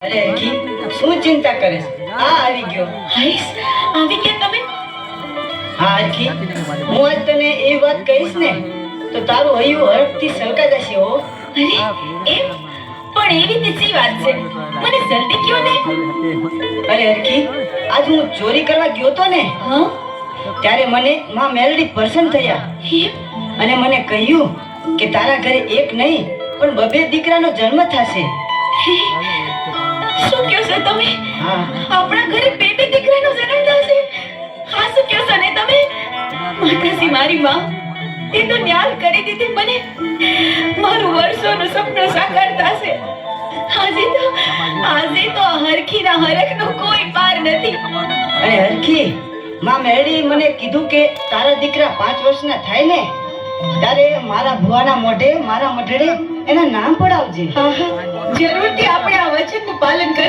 અરે કી શું ચિંતા કરે છે? આ આવી ગયો. હાઈસ, આવી ગયા તમે? હા કી હું આજ તને એ વાત કહીશ ને તો તારું હૈયું હરખથી સલકા જશે હો. અરે એમ? પણ એવી તેસી વાત છે, મને જલ્દી કયો ને. અરે હરખી આજ હું ચોરી કરવા ગયો તો ને હા? ત્યારે મને માં મેલડી પસંદ થયા એમ? અને મને કહ્યું કે તારા ઘરે એક નહીં પણ બબે દીકરાનો જન્મ થશે. શું કહો છો તમે? હા આપણા ઘરે બે બે દીકરાનો જન્મ થશે? હા, શું કહો છો ને તમે? માતાજી મારી માં, તે તો ન્યાલ કરી દીધી મને. મારું વર્ષોનું સપનું સાકાર થશે. આજે તો આ હરખીના હરખનો કોઈ પાર નથી. અને હરખી માં મેલડી મને કીધું કે તારા દીકરા 5 વર્ષના થાય ને ત્યારે મારા ભુવાના મોઢે મારા મઢડે એના નામ પડાવજે. હા, જરૂરથી આપણે આ વચનનું પાલન કરશું.